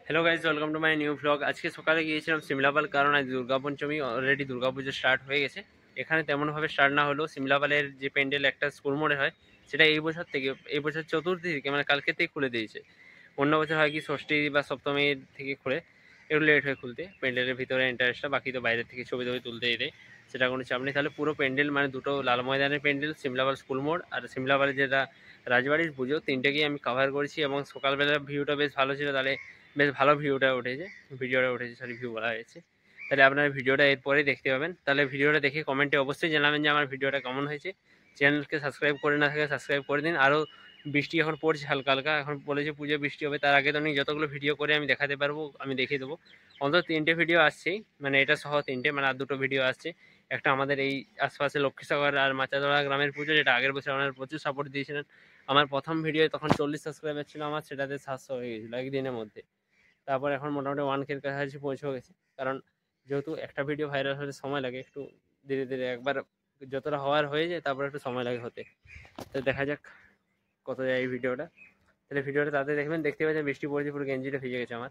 Hello guys, welcome to my new blog. আজকে সকালে গিয়েছিলাম সিমলাপাল, কারণ আজ দুর্গাপঞ্চমী, অলরেডি দুর্গাপুজো স্টার্ট হয়ে গেছে। এখানে তেমনভাবে স্টার্ট না হলেও সিমলাপালের যে প্যান্ডেল একটা স্কুল মোড়ে হয়, সেটা এই বছর চতুর্থী থেকে মানে কালকে থেকে খুলে দিয়েছে। অন্য বছর হয় কি ষষ্ঠী বা সপ্তমীর থেকে খুলে, একটু লেট হয়ে খুলতে প্যান্ডেলের ভিতরে ইন্টারেস্টটা, বাকি তো বাইরের থেকে ছবি তুলতেই দেয়, সেটা কোনো চাপ নেই। তাহলে পুরো প্যান্ডেল মানে দুটো লাল ময়দানের প্যান্ডেল, সিমলাপাল স্কুল মোড় আর সিমলাপালের যেটা রাজবাড়ির পুজো, তিনটেকেই আমি কভার করেছি। এবং সকালবেলার ভিউটা বেশ ভালো ছিল, তাহলে বেশ ভালো ভিডিওটা উঠেছে, ভিউ বলা হয়েছে। তাহলে আপনারা ভিডিওটা এরপরেই দেখতে পাবেন। তাহলে ভিডিওটা দেখে কমেন্টে অবশ্যই জানাবেন যে আমার ভিডিওটা কেমন হয়েছে। চ্যানেলকে সাবস্ক্রাইব করে না থাকে সাবস্ক্রাইব করে দিন। আরও বৃষ্টি এখন পড়ছে হালকা হালকা, এখন বলেছে পুজো বৃষ্টি হবে, তার আগে তো আমি যতগুলো ভিডিও করে আমি দেখাতে পারবো আমি দেখিয়ে দেবো। অন্তত 3টে ভিডিও আসছেই, মানে এটা সহ 3টে, মানে আর 2টো ভিডিও আসছে। একটা আমাদের এই আশপাশে লক্ষ্মীসাগর আর মাচাদড়া গ্রামের পুজো, যেটা আগের বছর আপনারা প্রচুর সাপোর্ট দিয়েছিলেন। আমার প্রথম ভিডিও তখন 40 সাবস্ক্রাইবার ছিল, আমার সেটাতে 700 হয়ে গেছিলো একদিনের মধ্যে। তারপর এখন মোটামুটি 1K-র কাছাকাছি পৌঁছে গেছে। কারণ যেহেতু একটা ভিডিও ভাইরাল হতে সময় লাগে, একটু ধীরে ধীরে একবার যতটা হওয়ার হয়ে যায়, তারপর একটু সময় লাগে হতে। তো দেখা যাক কত যায় এই ভিডিওটা। তাহলে ভিডিওটা তাড়াতাড়ি দেখবেন। দেখতে পাচ্ছেন বৃষ্টি পড়েছে, পুরো গেঞ্জিটা ভিজে গেছে আমার।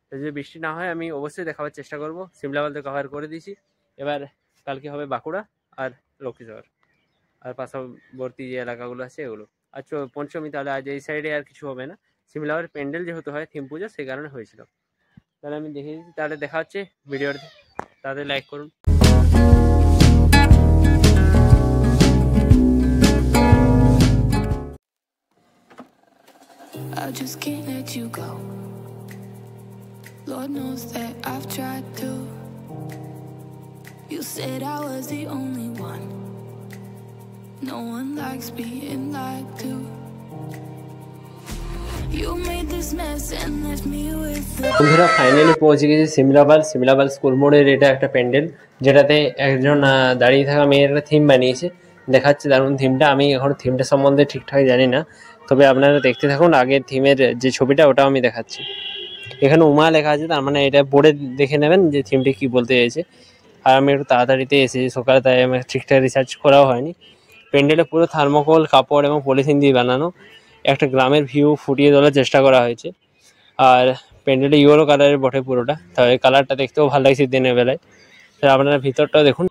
তো যদি বৃষ্টি না হয় আমি অবশ্যই দেখাবার চেষ্টা করবো। সিমলাপালতে কভার করে দিয়েছি, এবার কালকে হবে বাঁকুড়া আর লক্ষ্মীসাগর আর পার্শ্ববর্তী যে এলাকাগুলো আছে এগুলো। আর পঞ্চমী, তাহলে আজ এই সাইডে আর কিছু হবে না। সিমলাপাল প্যান্ডেল যেহেতু হয় থিম পুজো, সেই কারণে হয়েছিল। তাহলে আমি দেখিয়ে দিচ্ছি, তাহলে দেখা হচ্ছে ভিডিওতে। তাদের লাইক করুন। I just can't let you go. Lord knows that I've tried to. You said I was the only one. No one likes being lied to. You made this mess and left me with the... বন্ধুরা finally পৌঁছে গেছি Simlapal school মোড়ের। এটা একটা প্যান্ডেল, যেটাতে একজন দাঁড়িয়ে থাকা মেয়ের একটা থিম বানিয়েছে। দেখাচ্ছে দারুণ থিমটা। আমি এখন থিমটা সম্বন্ধে ঠিকঠাক জানি না, তবে আপনারা দেখতে থাকুন। আগের থিমের যে ছবিটা, ওটাও আমি দেখাচ্ছি। এখানে উমা লেখা আছে, তার মানে এটা বোর্ডে দেখে নেবেন যে থিমটি কী বলতে চাইছে। আর আমি একটু তাড়াতাড়িতে এসেছি সকালে, তাই আমার ঠিকঠাক রিসার্চ করাও হয়নি। প্যান্ডেলে পুরো থার্মোকল, কাপড় এবং পলিথিন দিয়ে বানানো। একটা গ্রামের ভিউ ফুটিয়ে তোলার চেষ্টা করা হয়েছে। আর প্যান্ডেলটা ইয়েলো কালারের বটে পুরোটা, তবে কালারটা দেখতেও ভালো লাগছে দিনের বেলায়। আপনারা ভিতরটাও দেখুন।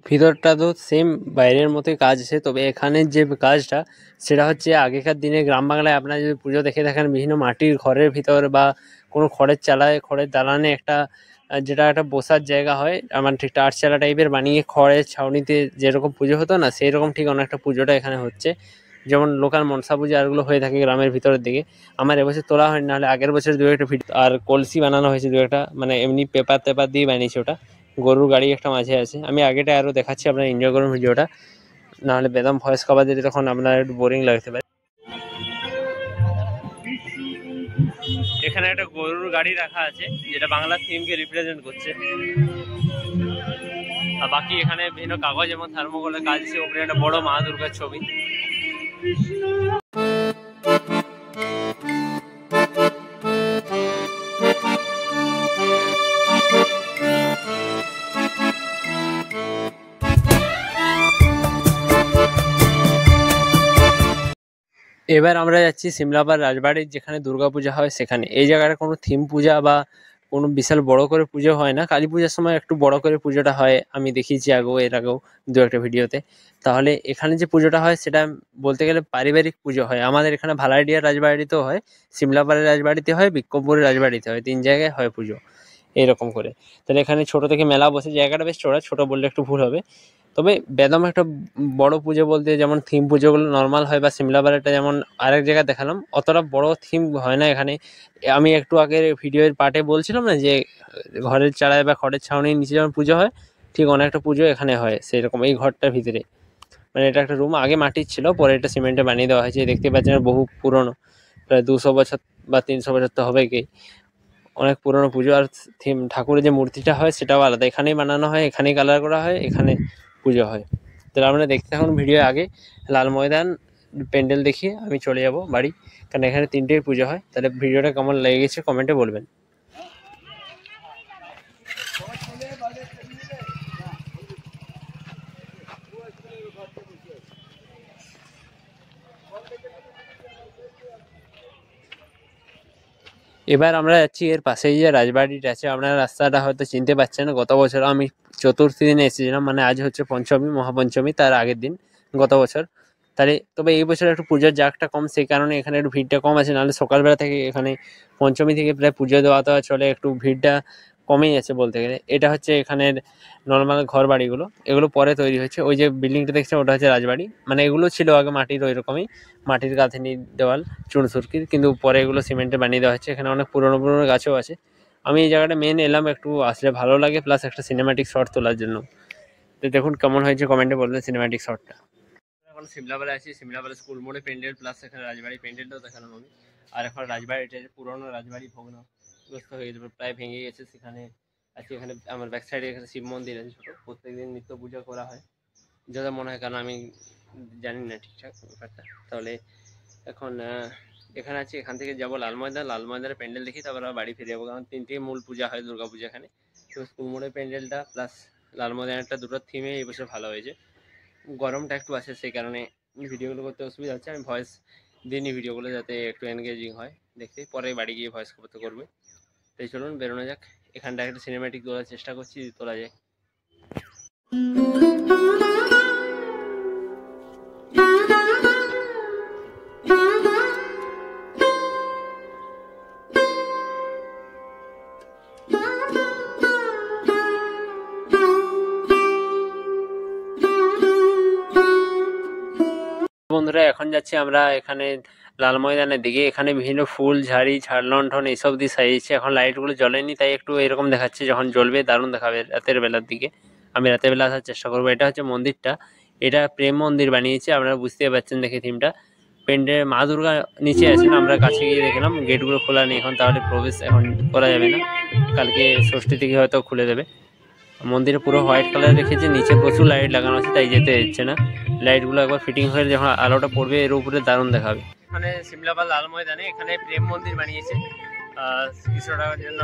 ভিতরটা তো সেম বাইরের মতোই কাজ আছে, তবে এখানের যে কাজটা সেটা হচ্ছে আগেকার দিনে গ্রাম বাংলায় আপনারা যদি পুজো দেখে থাকেন, বিভিন্ন মাটির ঘরের ভিতর বা কোনো খড়ের চালায়, খড়ের দালানে একটা যেটা একটা বসার জায়গা হয়, আমার ঠিক আটচালা টাইপের বানিয়ে খড়ের ছাউনিতে যেরকম পুজো হতো না, সেই রকম ঠিক অনেকটা পুজোটা এখানে হচ্ছে। যেমন লোকাল মনসা পুজো আরগুলো হয়ে থাকে গ্রামের ভিতরের দিকে। আমার এবছর তোলা হয়নি, নাহলে আগের বছর দু একটা ভিডিও। আর কলসি বানানো হয়েছে দু একটা, মানে এমনি পেপার টেপার দিয়ে বানিয়েছে ওটা। গরুর গাড়ি একটা মাঝে আছে। আমি আগেটা আরও দেখাচ্ছি, আপনারা এনজয় করুন ভিডিওটা, নাহলে বেদম ভয়েস কভার দিলে তখন আপনার একটু বোরিং লাগতে পারে। এখানে একটা গরুর গাড়ি রাখা আছে, যেটা বাংলা থিমকে রিপ্রেজেন্ট করছে। আর বাকি এখানে বিভিন্ন কাগজ এবং থার্মোকলের কাজ আছে। ওপরে একটা বড় মা দুর্গার ছবি। এবার আমরা যাচ্ছি সিমলাপাল রাজবাড়ির, যেখানে দুর্গাপূজা হয় সেখানে। এই জায়গাটা কোনো থিম পূজা বা কোনো বিশাল বড় করে পুজো হয় না। কালী পূজার সময় একটু বড় করে পুজোটা হয়, আমি দেখিয়েছি এর আগেও দু একটা ভিডিওতে। তাহলে এখানে যে পুজোটা হয় সেটা বলতে গেলে পারিবারিক পুজো হয়। আমাদের এখানে ভালাইডিয়ার রাজবাড়িতেও হয়, সিমলাপালের রাজবাড়িতে হয়, বিক্রমপুরের রাজবাড়িতে হয়, 3 জায়গায় হয় পুজো এরকম করে। তাহলে এখানে ছোট থেকে মেলা বসে। জায়গাটা বেশ চড়া, ছোট বললে একটু ভুল হবে। তবে বেদম একটা বড় পুজো বলতে যেমন থিম পুজোগুলো নর্মাল হয়, বা সিমলাপালেরটা যেমন আরেক জায়গায় দেখালাম, অতটা বড় থিম হয় না এখানে। আমি একটু আগের ভিডিওর পার্টে বলছিলাম না যে ঘরের চালায় বা খড়ের ছাউনির নিচে যেমন পুজো হয়, ঠিক অনেকটা পুজো এখানে হয় সেরকম। এই ঘরটার ভিতরে, মানে এটা একটা রুম, আগে মাটির ছিল, পরে এটা সিমেন্টে বানিয়ে দেওয়া হয়েছে। দেখতে পাচ্ছেন বহু পুরনো, প্রায় 200 বছর বা 300 বছর তো হবে কি, অনেক পুরনো পুজো। আর থিম ঠাকুরের যে মূর্তিটা হয় সেটাও আলাদা, এখানেই বানানো হয়, এখানেই কালার করা হয়, এখানে পুজো হয়। তাহলে আপনারা দেখতে থাকুন ভিডিও। আগে লাল ময়দান প্যান্ডেল দেখিয়ে আমি চলে যাব বাড়ি, কারণ এখানে 3টেই পুজো হয়। তাহলে ভিডিওটা কেমন লেগে গেছে কমেন্টে বলবেন। এবার আমরা যাচ্ছি এর পাশেই যে রাজবাড়িটা আছে, আপনারা রাস্তাটা হয়তো চিনতে পারছেন। গত বছর আমি চতুর্থী দিনে এসেছিলাম, মানে আজ হচ্ছে পঞ্চমী, মহাপঞ্চমী তার আগের দিন গত বছর। তাহলে তবে এই বছর একটু পুজোর জাঁকটা কম, সেই কারণে এখানে একটু ভিড়টা কম আছে। নাহলে সকালবেলা থেকে এখানে পঞ্চমী থেকে প্রায় পুজো দেওয়া দেওয়া চলে, একটু ভিড়টা কমেই আছে বলতে গেলে। এটা হচ্ছে এখানের নর্মাল ঘর বাড়িগুলো, এগুলো পরে তৈরি হয়েছে। ওই যে বিল্ডিংটা দেখছেন ওটা হচ্ছে রাজবাড়ি, মানে এগুলো ছিল আগে মাটির, ওই রকমই মাটির গাঁথনি দেওয়াল চুনসুরকির, কিন্তু পরে এগুলো সিমেন্টে বানিয়ে দেওয়া হচ্ছে। এখানে অনেক পুরোনো পুরোনো গাছও আছে। আমি এই জায়গাটা মেন এলাম একটু আসলে ভালো লাগে, প্লাস একটা সিনেম্যাটিক শট তোলার জন্য। তো দেখুন কেমন হয়েছে কমেন্টে বলবেন সিনেম্যাটিক শটটা। এখন সিমলাপালে আছি, সিমলাপালে স্কুল মোড়ে প্যান্ডেল, প্লাস এখানে রাজবাড়ি প্যান্ডেলটাও দেখালাম আমি। আর এখন রাজবাড়িটা পুরোনো রাজবাড়ি ভগ্নগ্রস্ত হয়ে গেছে, প্রায় ভেঙে গেছে। সেখানে আজকে এখানে আমার ব্যাক সাইডে এখানে শিব মন্দির আছে ছোটো, প্রত্যেকদিন নিত্য পূজা করা হয় যা মনে হয়, কারণ আমি জানি না ঠিকঠাক ব্যাপারটা। তাহলে এখন এখানে আছি, এখান থেকে যাবো লাল ময়দান, লাল ময়দানের প্যান্ডেল দেখি তারপর আবার বাড়ি ফিরে যাবো, কারণ তিনটে মূল পূজা হয় দুর্গা পূজা এখানে। তো স্কুল মোড়ের প্যান্ডেলটা প্লাস লাল ময়দানেরটা দুটোর থিমে এই বছর ভালো হয়েছে। গরমটা একটু আছে সেই কারণে ভিডিওগুলো করতে অসুবিধা হচ্ছে। আমি ভয়েস দিইনি ভিডিওগুলো, যাতে একটু এনগেজিং হয় দেখতে, পরে বাড়ি গিয়ে ভয়েস করতে করবে। তাই চলুন বেরোনো যাক। এখানটা একটা সিনেম্যাটিক তোলার চেষ্টা করছি, তোলা যায়। বন্ধুরা এখন যাচ্ছি আমরা এখানে লাল ময়দানের দিকে। এখানে বিভিন্ন ফুল ঝাড়ি ঝাড়লণ্ঠন এইসব দিয়ে সাজিয়েছে। এখন লাইটগুলো জ্বলেনি তাই একটু এরকম দেখাচ্ছে, যখন জ্বলবে দারুণ দেখাবে রাতের বেলার দিকে। আমি রাতের বেলা আসার চেষ্টা করবো। এটা হচ্ছে মন্দিরটা, এটা প্রেম মন্দির বানিয়েছে, আপনারা বুঝতে পারছেন দেখে থিমটা। পেন্ডের মা দুর্গা নিচে আছেন, আমরা কাছে গিয়ে দেখলাম গেটগুলো খোলা নেই এখন, তাহলে প্রবেশ এখন করা যাবে না, কালকে ষষ্ঠী থেকে হয়তো খুলে দেবে। মন্দিরে পুরো হোয়াইট কালার রেখেছে, নিচে প্রচুর লাইট লাগানো আছে তাই যেতে দিচ্ছে না। লাইটগুলো একবার ফিটিং হয়ে যখন আলোটা পড়বে এর উপরে দারুণ দেখাবে। এখানে সিমলাপাল লাল ময়দানে এখানে প্রেম মন্দির বানিয়েছে কিছুটা টাকার জন্য,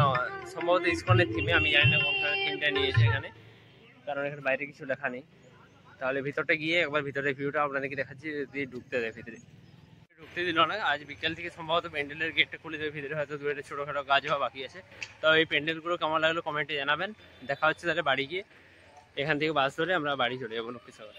সম্ভবত ইসকনের থিমে, আমি জানি না কোন থিমটা নিয়েছে এখানে, কারণ এখানে বাইরে কিছু লেখা নেই। তাহলে ভিতরটা গিয়ে একবার ভিতরের ভিউটা আপনাদেরকে দেখাচ্ছি, যদি ঢুকতে দেয় ভিতরে। ঢুকতে দিল না, আজ বিকেল থেকে সম্ভবত প্যান্ডেলের গেটটা খুলে দেবে, ভিতরে হয়তো দু একটা ছোটোখাটো কাজ হওয়া বাকি আছে। তো এই প্যান্ডেলগুলো কেমন লাগলো কমেন্টে জানাবেন। দেখা হচ্ছে তাহলে বাড়ি গিয়ে, এখান থেকে বাস ধরে আমরা বাড়ি চলে যাবো লক্ষ্মীসাগর।